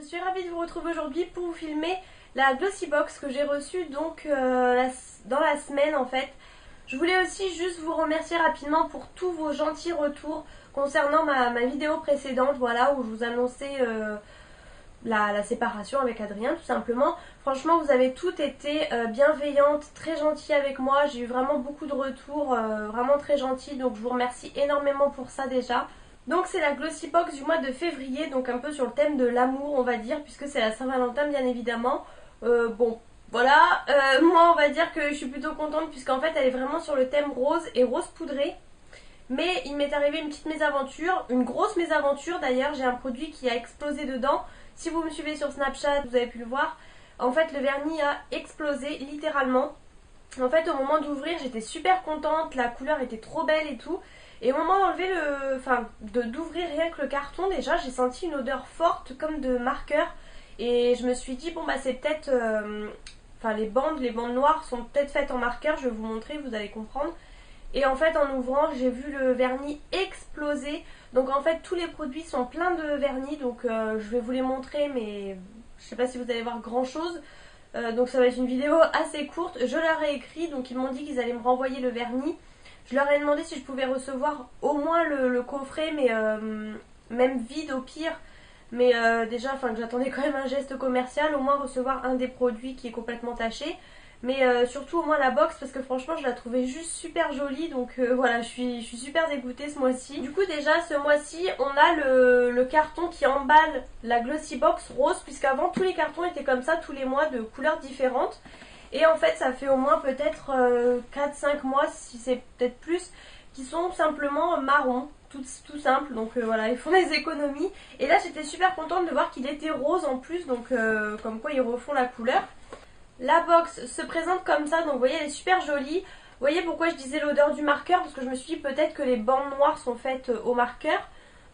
suis ravie de vous retrouver aujourd'hui pour vous filmer la Glossy Box que j'ai reçue donc dans la semaine en fait. Je voulais aussi juste vous remercier rapidement pour tous vos gentils retours concernant ma vidéo précédente, voilà, où je vous annonçais la séparation avec Adrien tout simplement. Franchement vous avez toutes été bienveillantes, très gentilles avec moi, j'ai eu vraiment beaucoup de retours, vraiment très gentils, donc je vous remercie énormément pour ça déjà. Donc c'est la Glossy Box du mois de février, donc un peu sur le thème de l'amour on va dire, puisque c'est la Saint-Valentin bien évidemment. Bon voilà, moi on va dire que je suis plutôt contente puisqu'en fait elle est vraiment sur le thème rose et rose poudré. Mais il m'est arrivé une petite mésaventure, une grosse mésaventure d'ailleurs, j'ai un produit qui a explosé dedans. Si vous me suivez sur Snapchat, vous avez pu le voir. En fait le vernis a explosé littéralement. En fait au moment d'ouvrir j'étais super contente, la couleur était trop belle et tout. Et au moment d'enlever d'ouvrir rien que le carton, déjà j'ai senti une odeur forte comme de marqueur. Et je me suis dit bon bah c'est peut-être, les bandes noires sont peut-être faites en marqueur, je vais vous montrer, vous allez comprendre. Et en fait en ouvrant j'ai vu le vernis exploser. Donc en fait tous les produits sont pleins de vernis, donc je vais vous les montrer mais je sais pas si vous allez voir grand chose. Donc ça va être une vidéo assez courte, je leur ai écrit, donc ils m'ont dit qu'ils allaient me renvoyer le vernis. Je leur ai demandé si je pouvais recevoir au moins le coffret, mais même vide au pire. Mais déjà, que j'attendais quand même un geste commercial, au moins recevoir un des produits qui est complètement taché. Mais surtout au moins la box, parce que franchement je la trouvais juste super jolie. Donc voilà, je suis super dégoûtée ce mois-ci. Du coup déjà ce mois-ci on a le carton qui emballe la Glossy Box rose, puisqu'avant tous les cartons étaient comme ça tous les mois de couleurs différentes. Et en fait ça fait au moins peut-être 4-5 mois, si c'est peut-être plus, qui sont simplement marron, tout simple. Donc voilà, ils font des économies. Et là j'étais super contente de voir qu'il était rose en plus, donc comme quoi ils refont la couleur. La box se présente comme ça, donc vous voyez elle est super jolie. Vous voyez pourquoi je disais l'odeur du marqueur, parce que je me suis dit peut-être que les bandes noires sont faites au marqueur.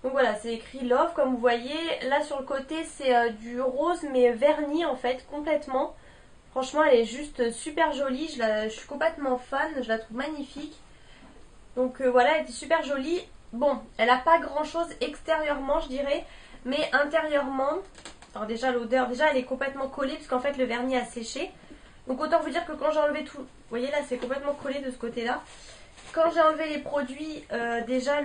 Donc voilà, c'est écrit Love comme vous voyez. Là sur le côté c'est du rose mais verni en fait, complètement. Franchement elle est juste super jolie, je suis complètement fan, je la trouve magnifique. Donc voilà, elle était super jolie. Bon, elle n'a pas grand chose extérieurement je dirais, mais intérieurement, alors déjà l'odeur, déjà elle est complètement collée puisqu'en fait le vernis a séché. Donc autant vous dire que quand j'ai enlevé tout, vous voyez là c'est complètement collé de ce côté là. Quand j'ai enlevé les produits, déjà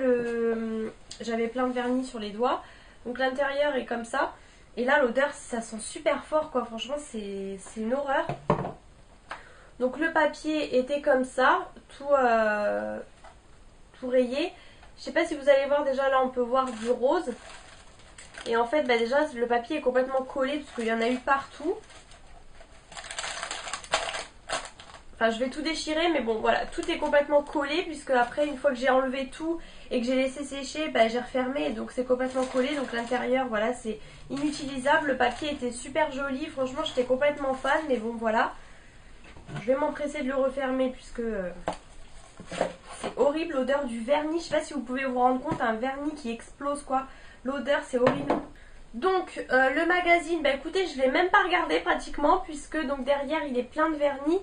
j'avais plein de vernis sur les doigts. Donc l'intérieur est comme ça. Et là l'odeur ça sent super fort quoi, franchement c'est une horreur. Donc le papier était comme ça, tout rayé. Je sais pas si vous allez voir, déjà là on peut voir du rose. Et en fait déjà le papier est complètement collé parce qu'il y en a eu partout. Enfin je vais tout déchirer mais bon voilà, tout est complètement collé puisque après une fois que j'ai enlevé tout et que j'ai laissé sécher, j'ai refermé et donc c'est complètement collé. Donc l'intérieur voilà c'est inutilisable, le papier était super joli, franchement j'étais complètement fan mais bon voilà. Je vais m'empresser de le refermer puisque c'est horrible l'odeur du vernis, je sais pas si vous pouvez vous rendre compte, un vernis qui explose quoi, l'odeur c'est horrible. Donc le magazine, écoutez je l'ai même pas regardé pratiquement puisque donc derrière il est plein de vernis.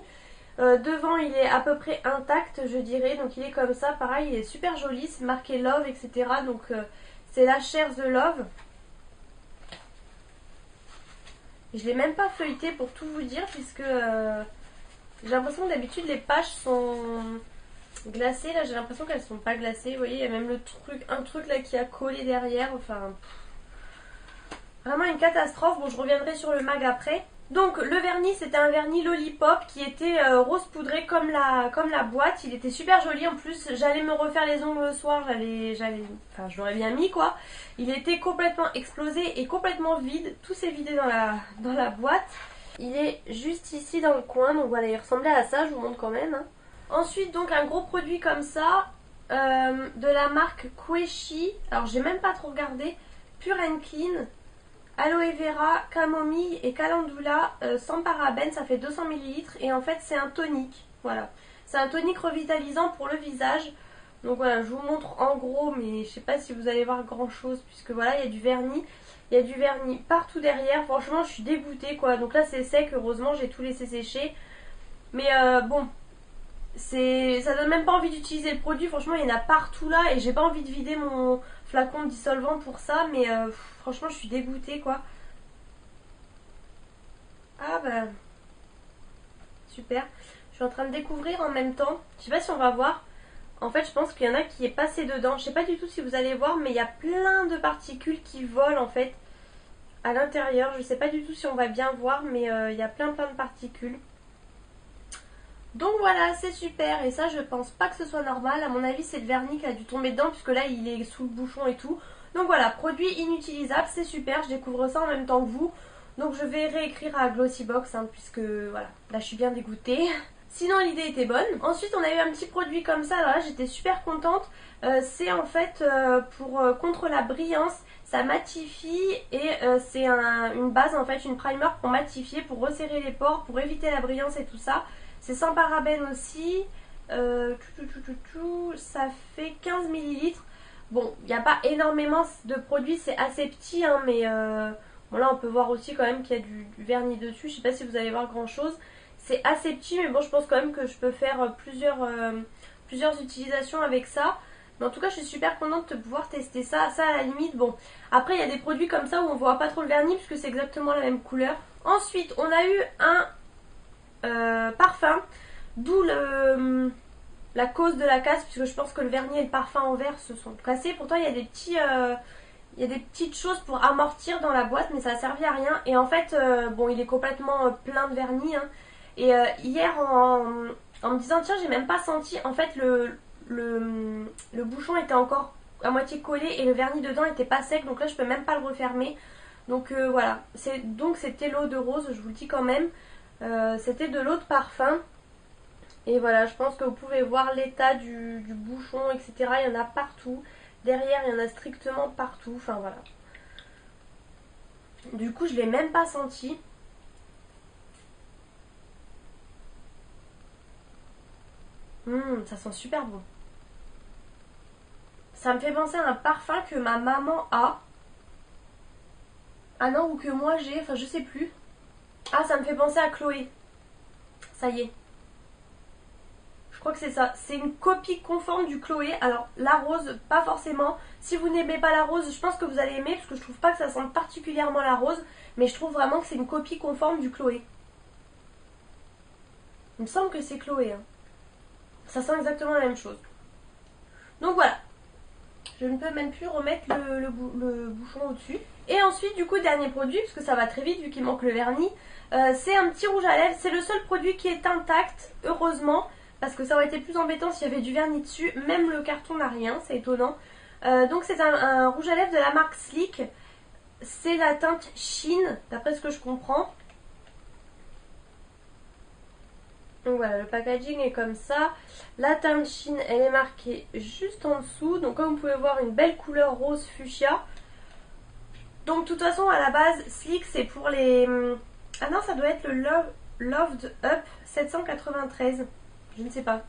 Devant il est à peu près intact je dirais, donc il est comme ça, pareil il est super joli, c'est marqué Love etc. Donc c'est la Share the Love. Je l'ai même pas feuilleté pour tout vous dire puisque j'ai l'impression que d'habitude les pages sont glacées, là j'ai l'impression qu'elles sont pas glacées. Vous voyez il y a même un truc là qui a collé derrière, vraiment une catastrophe. Bon je reviendrai sur le mag après. Donc le vernis c'était un vernis Lollipop qui était rose poudré comme la boîte. Il était super joli en plus, j'allais me refaire les ongles le soir, je l'aurais bien mis quoi. Il était complètement explosé et complètement vide, tout s'est vidé dans la boîte. Il est juste ici dans le coin, donc voilà il ressemblait à ça, je vous montre quand même. Ensuite donc un gros produit comme ça, de la marque Queshi, alors j'ai même pas trop regardé, Pure and Clean. Aloe vera, camomille et calendula sans parabènes, ça fait 200 ml et en fait c'est un tonique, voilà. C'est un tonique revitalisant pour le visage. Donc voilà, je vous montre en gros mais je sais pas si vous allez voir grand chose puisque voilà, il y a du vernis. Il y a du vernis partout derrière, franchement je suis dégoûtée quoi. Donc là c'est sec, heureusement j'ai tout laissé sécher. Mais bon, ça donne même pas envie d'utiliser le produit, franchement il y en a partout là et j'ai pas envie de vider mon flacon de dissolvant pour ça, mais franchement je suis dégoûtée quoi. Ah bah super. Je suis en train de découvrir en même temps. Je sais pas si on va voir. En fait, je pense qu'il y en a qui est passé dedans. Je sais pas du tout si vous allez voir, mais il y a plein de particules qui volent en fait à l'intérieur. Je sais pas du tout si on va bien voir, mais il y a plein de particules. Donc voilà, c'est super. Et ça, je pense pas que ce soit normal. À mon avis, c'est le vernis qui a dû tomber dedans, puisque là, il est sous le bouchon et tout. Donc voilà, produit inutilisable, c'est super. Je découvre ça en même temps que vous. Donc je vais réécrire à Glossybox, hein, puisque voilà, là, je suis bien dégoûtée. Sinon, l'idée était bonne. Ensuite, on a eu un petit produit comme ça. Alors là, j'étais super contente. C'est en fait pour contre la brillance. Ça matifie et c'est une base, en fait, une primer pour matifier, pour resserrer les pores, pour éviter la brillance et tout ça. C'est sans parabènes aussi. Ça fait 15 millilitres. Bon, il n'y a pas énormément de produits, c'est assez petit, hein, mais bon, là on peut voir aussi quand même qu'il y a du vernis dessus. Je sais pas si vous allez voir grand chose. C'est assez petit, mais bon, je pense quand même que je peux faire plusieurs utilisations avec ça. Mais en tout cas, je suis super contente de pouvoir tester ça. Ça, à la limite, bon. Après, il y a des produits comme ça où on voit pas trop le vernis puisque c'est exactement la même couleur. Ensuite, on a eu un parfum, d'où la cause de la casse, puisque je pense que le vernis et le parfum en verre se sont cassés. Pourtant, il y a des petites choses pour amortir dans la boîte, mais ça a servi à rien. Et en fait, bon, il est complètement plein de vernis, hein. Et hier, en me disant, tiens, j'ai même pas senti, en fait, le bouchon était encore à moitié collé et le vernis dedans était pas sec, donc là, je peux même pas le refermer. Donc voilà, c'était l'eau de rose, je vous le dis quand même. C'était de l'eau de parfum. Et voilà, je pense que vous pouvez voir l'état du bouchon, etc. Il y en a partout. Derrière, il y en a strictement partout. Enfin voilà. Du coup, je ne l'ai même pas senti. Ça sent super bon. Ça me fait penser à un parfum que ma maman a. Ah non, ou que moi j'ai. Enfin, je sais plus. Ah, ça me fait penser à Chloé. Ça y est. Je crois que c'est ça. C'est une copie conforme du Chloé. Alors, la rose, pas forcément. Si vous n'aimez pas la rose, je pense que vous allez aimer parce que je trouve pas que ça sente particulièrement la rose. Mais je trouve vraiment que c'est une copie conforme du Chloé. Il me semble que c'est Chloé, hein. Ça sent exactement la même chose. Donc voilà. Je ne peux même plus remettre le bouchon au-dessus. Et ensuite, du coup, dernier produit, parce que ça va très vite vu qu'il manque le vernis. C'est un petit rouge à lèvres. C'est le seul produit qui est intact, heureusement. Parce que ça aurait été plus embêtant s'il y avait du vernis dessus. Même le carton n'a rien, c'est étonnant. Donc c'est un rouge à lèvres de la marque Sleek. C'est la teinte Sheen, d'après ce que je comprends. Donc voilà, le packaging est comme ça. La teinte Sheen, elle est marquée juste en dessous. Donc comme vous pouvez voir, une belle couleur rose fuchsia. Donc de toute façon, à la base, Sleek, c'est pour les... Ah non, ça doit être le Loved Up 793. Je ne sais pas.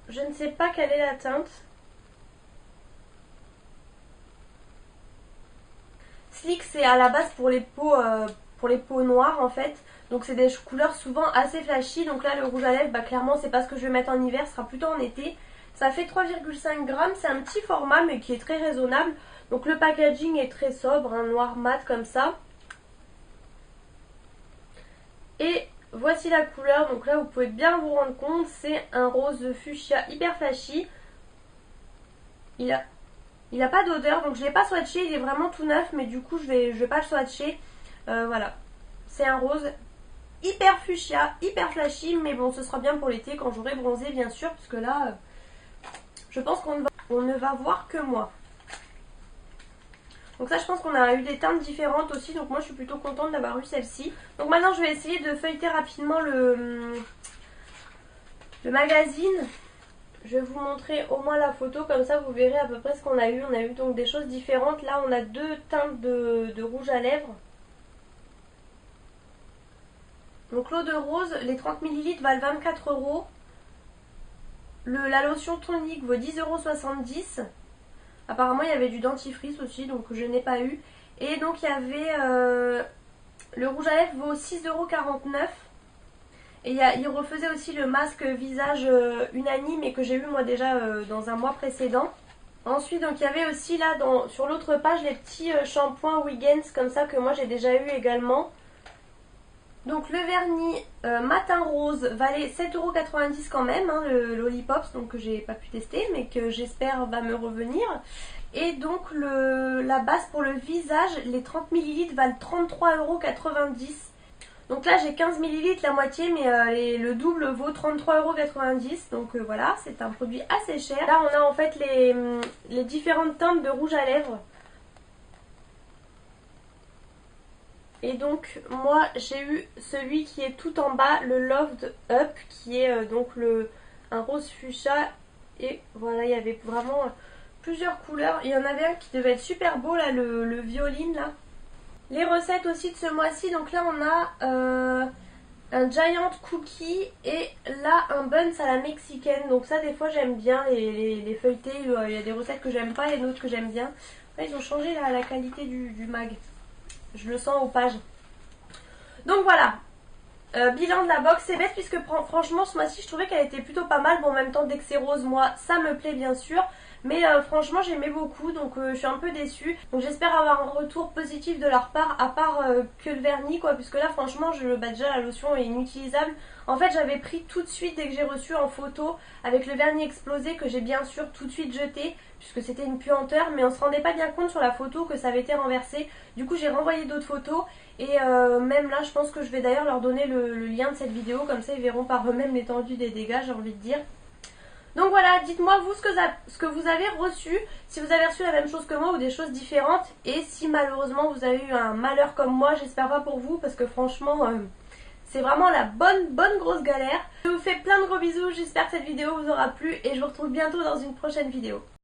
Je ne sais pas quelle est la teinte. Sleek, c'est à la base pour les peaux noires en fait. Donc c'est des couleurs souvent assez flashy. Donc là, le rouge à lèvres, bah, clairement, c'est pas ce que je vais mettre en hiver. Ce sera plutôt en été. Ça fait 3,5 grammes. C'est un petit format, mais qui est très raisonnable. Donc le packaging est très sobre, un noir mat comme ça. Et voici la couleur. Donc là, vous pouvez bien vous rendre compte. C'est un rose fuchsia hyper flashy. Il a pas d'odeur, donc je l'ai pas swatché, il est vraiment tout neuf, mais du coup je vais pas le swatcher. Voilà, c'est un rose hyper fuchsia, hyper flashy, mais bon, ce sera bien pour l'été quand j'aurai bronzé, bien sûr, parce que là, je pense qu'on ne va voir que moi. Donc ça, je pense qu'on a eu des teintes différentes aussi, donc moi je suis plutôt contente d'avoir eu celle-ci. Donc maintenant, je vais essayer de feuilleter rapidement le magazine. Je vais vous montrer au moins la photo, comme ça vous verrez à peu près ce qu'on a eu. On a eu donc des choses différentes. Là, on a deux teintes de rouge à lèvres. Donc l'eau de rose, les 30 ml valent 24 €. La lotion tonique vaut 10,70 €. Apparemment, il y avait du dentifrice aussi, donc je n'ai pas eu. Et donc, il y avait... le rouge à lèvres vaut 6,49 €. Et il refaisait aussi le masque visage unanime et que j'ai eu moi déjà dans un mois précédent. Ensuite, donc il y avait aussi là sur l'autre page les petits shampoings Wiggins comme ça que moi j'ai déjà eu également. Donc le vernis matin rose valait 7,90 € quand même, hein, le Lollipops, donc que j'ai pas pu tester mais que j'espère va me revenir. Et donc la base pour le visage, les 30 ml valent 33,90 €. Donc là j'ai 15 ml, la moitié, mais le double vaut 33,90 €. Donc voilà, c'est un produit assez cher. Là on a en fait les différentes teintes de rouge à lèvres. Et donc moi j'ai eu celui qui est tout en bas, le Loved Up, qui est donc un rose fuchsia. Et voilà, il y avait vraiment plusieurs couleurs. Il y en avait un qui devait être super beau là, le violine là. Les recettes aussi de ce mois-ci, donc là on a un giant cookie et là un buns à la mexicaine. Donc ça des fois j'aime bien les feuilletés, il y a des recettes que j'aime pas et d'autres que j'aime bien. Là ils ont changé la qualité du mag. Je le sens aux pages. Donc voilà. Bilan de la box, c'est bête puisque franchement ce mois-ci je trouvais qu'elle était plutôt pas mal. Bon, en même temps dès que c'est rose, moi ça me plaît bien sûr. Mais franchement j'aimais beaucoup, donc je suis un peu déçue. Donc j'espère avoir un retour positif de leur part, à part que le vernis quoi. Puisque là franchement déjà la lotion est inutilisable. En fait j'avais pris tout de suite dès que j'ai reçu en photo avec le vernis explosé, que j'ai bien sûr tout de suite jeté puisque c'était une puanteur. Mais on se rendait pas bien compte sur la photo que ça avait été renversé. Du coup j'ai renvoyé d'autres photos. Et même là je pense que je vais d'ailleurs leur donner le lien de cette vidéo. Comme ça ils verront par eux-mêmes l'étendue des dégâts, j'ai envie de dire. Donc voilà, dites-moi vous ce que vous avez reçu, si vous avez reçu la même chose que moi ou des choses différentes. Et si malheureusement vous avez eu un malheur comme moi, j'espère pas pour vous parce que franchement c'est vraiment la bonne grosse galère. Je vous fais plein de gros bisous, j'espère que cette vidéo vous aura plu et je vous retrouve bientôt dans une prochaine vidéo.